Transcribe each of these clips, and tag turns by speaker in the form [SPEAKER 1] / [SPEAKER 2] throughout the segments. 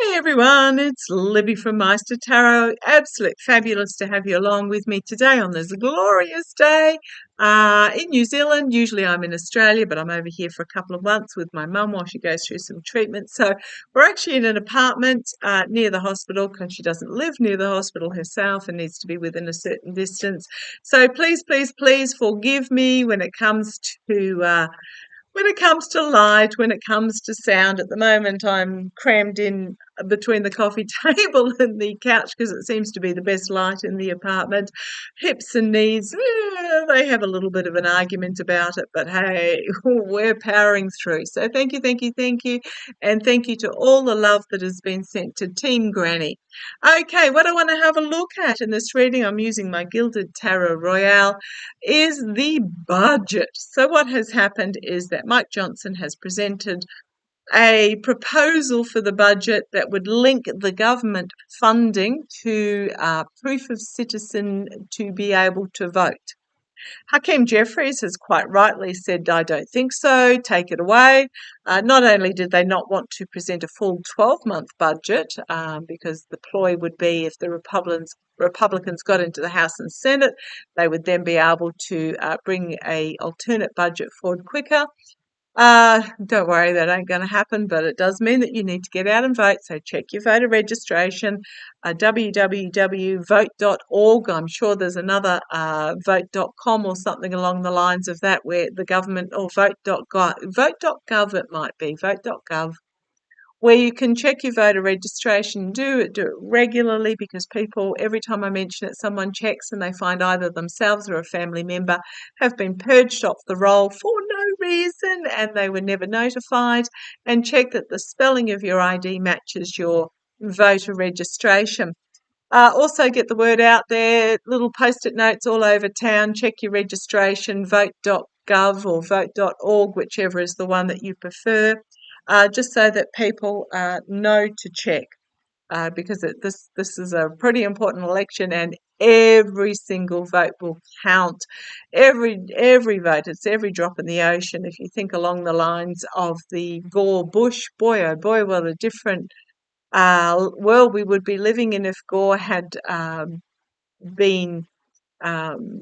[SPEAKER 1] Hey everyone, it's Libby from Meister Tarot. Absolute fabulous to have you along with me today on this glorious day in New Zealand. Usually I'm in Australia, but I'm over here for a couple of months with my mum while she goes through some treatment. So we're actually in an apartment near the hospital because she doesn't live near the hospital herself and needs to be within a certain distance. So please, please, please forgive me when it comes to light, when it comes to sound. At the moment, I'm crammed in between the coffee table and the couch because it seems to be the best light in the apartment. Hips and knees, they have a little bit of an argument about it, but hey, we're powering through. So thank you, thank you, thank you. And thank you to all the love that has been sent to Team Granny. Okay, what I want to have a look at in this reading, I'm using my Gilded Tarot Royale, is the budget. So what has happened is that Mike Johnson has presented a proposal for the budget that would link the government funding to proof of citizen to be able to vote. Hakeem Jeffries has quite rightly said, I don't think so, take it away. Not only did they not want to present a full 12-month budget, because the ploy would be if the Republicans got into the House and Senate, they would then be able to bring a alternate budget forward quicker. Don't worry, that ain't going to happen, but it does mean that you need to get out and vote. So check your voter registration, www.vote.org. I'm sure there's another vote.com or something along the lines of that where the government, or vote.gov it might be, vote.gov, where you can check your voter registration. Do it regularly, because people, every time I mention it, someone checks and they find either themselves or a family member have been purged off the roll for no reason and they were never notified. And check that the spelling of your ID matches your voter registration. Also get the word out there, little post-it notes all over town. Check your registration, vote.gov or vote.org, whichever is the one that you prefer, just so that people know to check, because this is a pretty important election and every single vote will count. Every vote, it's every drop in the ocean. If you think along the lines of the Gore-Bush, boy oh boy, what a different world we would be living in if Gore had been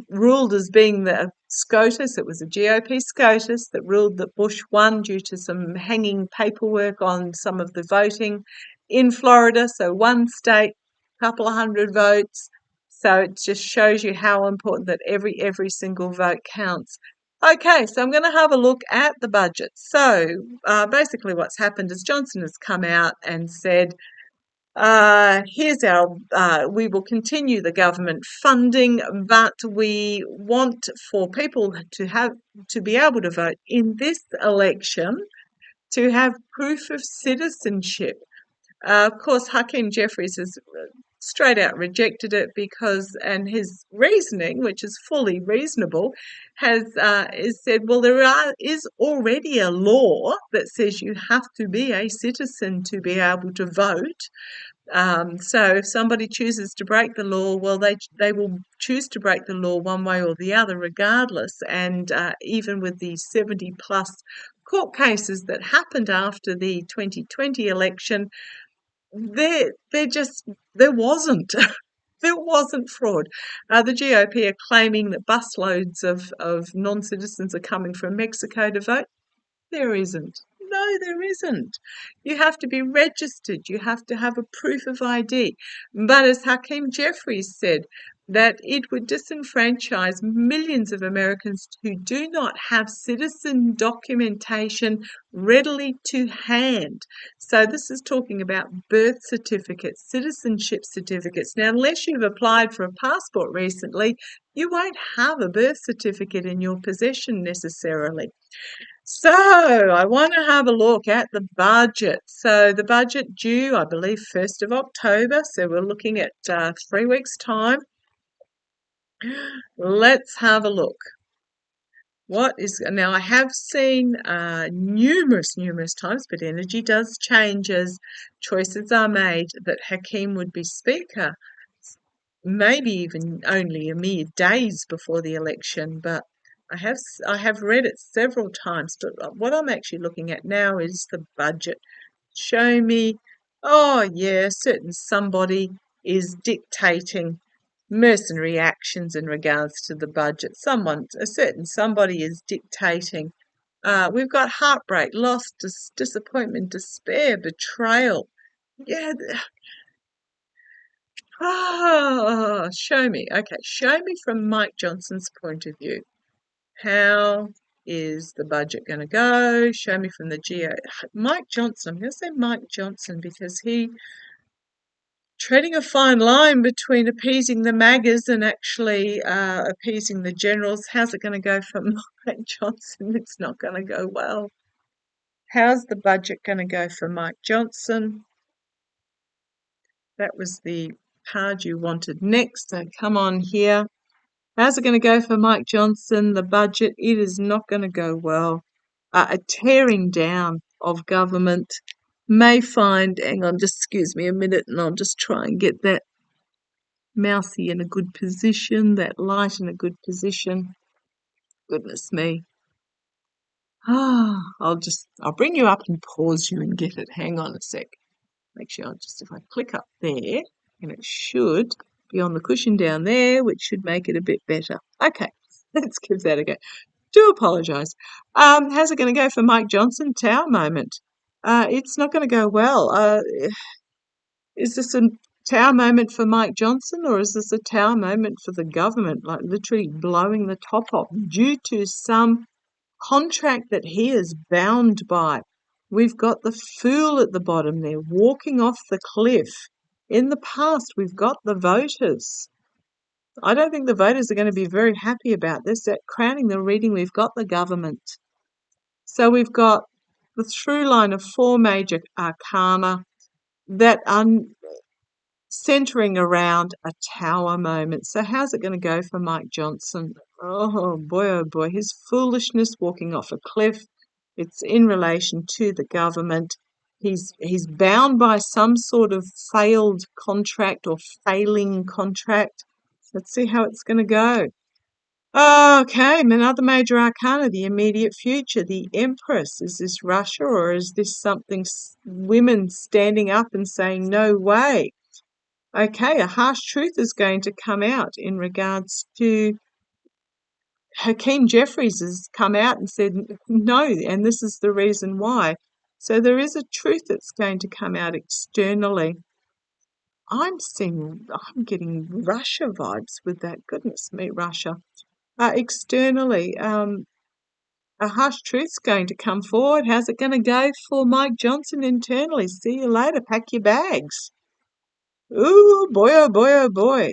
[SPEAKER 1] ruled as being the SCOTUS. It was a GOP SCOTUS that ruled that Bush won due to some hanging paperwork on some of the voting in Florida. So one state, couple of hundred votes. So it just shows you how important that every single vote counts. Okay, so I'm going to have a look at the budget. So basically what's happened is Johnson has come out and said, here's we will continue the government funding, but we want for people to be able to vote in this election to have proof of citizenship. Of course, Hakeem Jeffries has straight out rejected it and his reasoning, which is fully reasonable, is said, well, is already a law that says you have to be a citizen to be able to vote. So if somebody chooses to break the law, well, they will choose to break the law one way or the other regardless. And even with the 70 plus court cases that happened after the 2020 election, there wasn't. There wasn't fraud. The GOP are claiming that busloads of non-citizens are coming from Mexico to vote. There isn't. No, there isn't. You have to be registered. You have to have a proof of ID. But as Hakeem Jeffries said, that it would disenfranchise millions of Americans who do not have citizen documentation readily to hand. So this is talking about birth certificates, citizenship certificates. Now, unless you've applied for a passport recently, you won't have a birth certificate in your possession necessarily. So I want to have a look at the budget. So the budget due, I believe, 1st of October. So we're looking at 3 weeks' time. Let's have a look. Now I have seen numerous times, but energy does change as choices are made, that Hakeem would be Speaker, maybe even only a mere days before the election, but I have read it several times. But what I'm actually looking at now is the budget. Show me Oh, yeah, certain somebody is dictating mercenary actions in regards to the budget. A certain somebody is dictating. We've got heartbreak, loss, disappointment, despair, betrayal. Yeah. Show me. Okay, show me from Mike Johnson's point of view. How is the budget going to go? Show me from the geo. Mike Johnson. I'm going to say Mike Johnson because he treading a fine line between appeasing the MAGAs and actually appeasing the generals. How's it going to go for Mike Johnson? It's not going to go well. How's the budget going to go for Mike Johnson? That was the card you wanted next, so come on here. How's it going to go for Mike Johnson? The budget, it is not going to go well. A tearing down of government may find, hang on, just excuse me a minute and I'll just try and get that mousey in a good position, that light in a good position. Goodness me. I'll bring you up and pause you and get it. Hang on a sec. Make sure if I click up there, and it should be on the cushion down there, which should make it a bit better. Okay, let's give that a go. Do apologise. How's it going to go for Mike Johnson? Tower moment. It's not going to go well. Is this a tower moment for Mike Johnson, or is this a tower moment for the government, like literally blowing the top off due to some contract that he is bound by? We've got the fool at the bottom there, walking off the cliff. In the past, we've got the voters. I don't think the voters are going to be very happy about this. At crowning the reading, we've got the government. So we've got the through line of 4 major arcana that are centering around a tower moment. So how's it going to go for Mike Johnson? Oh boy, his foolishness walking off a cliff. It's in relation to the government. He's bound by some sort of failed contract or failing contract. Let's see how it's going to go. Okay, another major arcana, the immediate future, the Empress. Is this Russia, or is this something women standing up and saying, no way? Okay, a harsh truth is going to come out in regards to Hakeem Jeffries has come out and said no, and this is the reason why. So there is a truth that's going to come out externally. I'm getting Russia vibes with that. Goodness me, Russia. Externally, a harsh truth's going to come forward. How's it going to go for Mike Johnson internally? See you later. Pack your bags. Ooh, boy, oh boy, oh boy.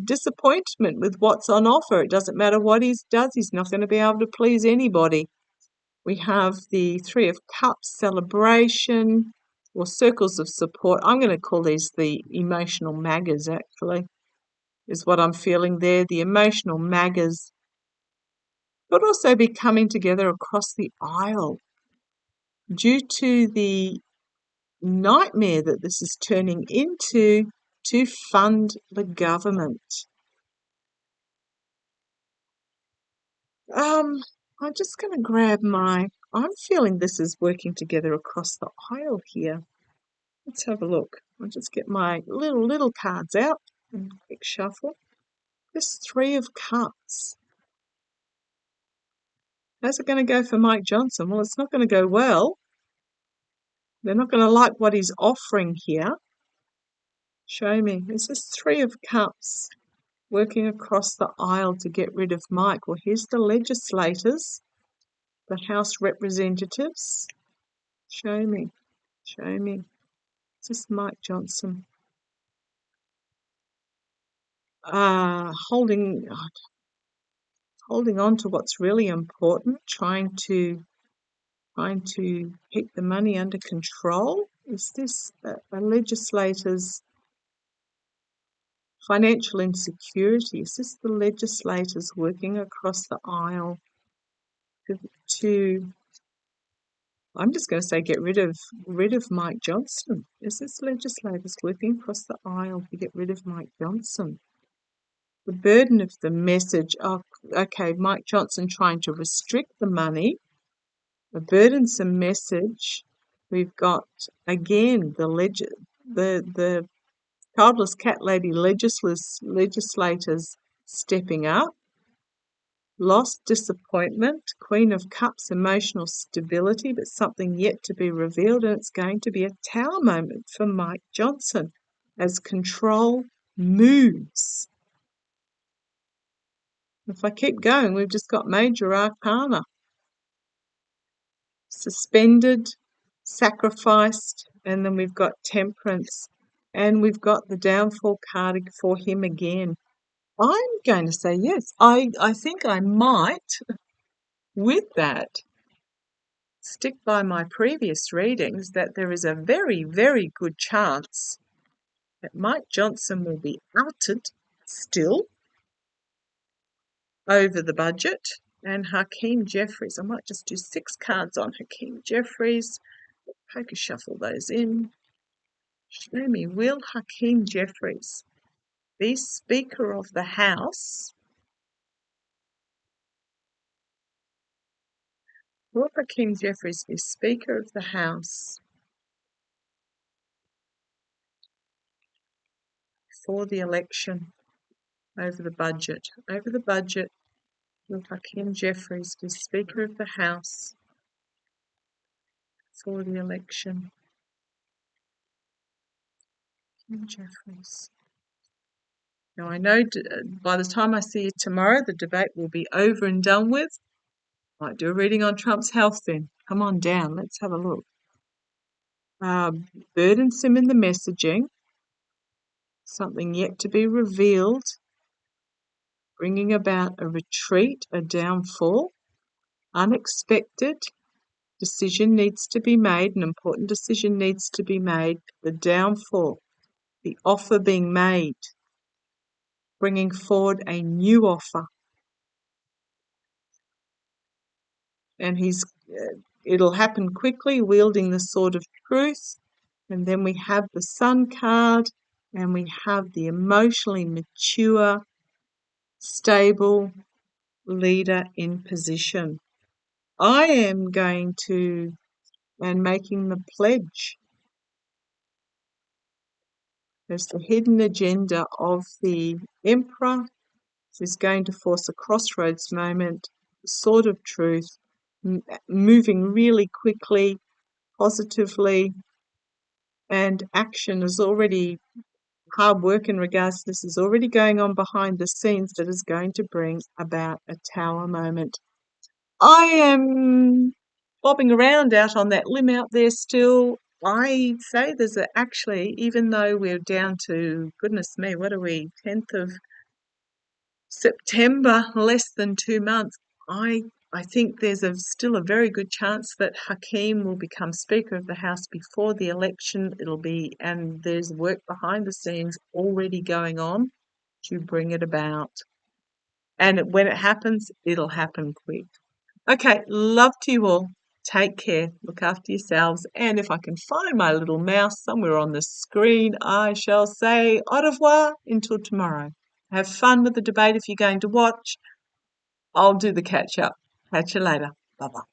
[SPEAKER 1] Disappointment with what's on offer. It doesn't matter what he does, he's not going to be able to please anybody. We have the 3 of Cups, celebration, or circles of support. I'm going to call these the emotional MAGAs, actually, is what I'm feeling there. The emotional MAGAs could also be coming together across the aisle due to the nightmare that this is turning into to fund the government. I'm just going to grab I'm feeling this is working together across the aisle here. Let's have a look. I'll just get my little cards out and quick shuffle. This 3 of Cups. How's it going to go for Mike Johnson? Well, it's not going to go well. They're not going to like what he's offering here. Show me. Is this 3 of Cups working across the aisle to get rid of Mike? Well, here's the legislators, the House representatives. Show me. Show me. Is this Mike Johnson? Holding on to what's really important, trying to keep the money under control. Is this a legislator's financial insecurity? Is this the legislators working across the aisle to I'm just going to say get rid of Mike Johnson? Is this legislators working across the aisle to get rid of Mike Johnson? The burden of the message, okay, Mike Johnson trying to restrict the money, a burdensome message We've got, again, the childless cat lady legislators stepping up. Loss, disappointment, Queen of Cups, emotional stability, but something yet to be revealed, and it's going to be a tower moment for Mike Johnson as control moves. If I keep going, we've just got major arcana. Suspended, sacrificed, and then we've got temperance, and we've got the downfall card for him again. I'm going to say yes. I think I might, with that, stick by my previous readings that there is a very, very good chance that Mike Johnson will be outed still over the budget, and Hakeem Jeffries. I might just do 6 cards on Hakeem Jeffries. Poker shuffle those in. Show me, will Hakeem Jeffries be Speaker of the House? Will Hakeem Jeffries be Speaker of the House for the election over the budget? Over the budget, will Hakeem Jeffries be Speaker of the House for the election? Hakeem Jeffries. Now, I know by the time I see you tomorrow, the debate will be over and done with. Might do a reading on Trump's health then. Come on down, let's have a look. Burdensome in the messaging, something yet to be revealed, bringing about a retreat, a downfall, unexpected, decision needs to be made, an important decision needs to be made, the downfall, the offer being made, bringing forward a new offer. And it'll happen quickly, wielding the sword of truth. And then we have the Sun card, and we have the emotionally mature, stable leader in position. I am going to, and making the pledge. There's the hidden agenda of the Emperor is going to force a crossroads moment, the sword of truth, moving really quickly, positively, and action is already, hard work in regards to this is already going on behind the scenes that is going to bring about a tower moment. I am bobbing around out on that limb out there still. I say there's actually, even though we're down to, goodness me, what are we, 10th of September, less than 2 months, I think there's still a very good chance that Hakeem will become Speaker of the House before the election. And there's work behind the scenes already going on to bring it about. And when it happens, it'll happen quick. Okay, love to you all. Take care. Look after yourselves. And if I can find my little mouse somewhere on the screen, I shall say au revoir until tomorrow. Have fun with the debate if you're going to watch. I'll do the catch up. Catch you later. Bye-bye.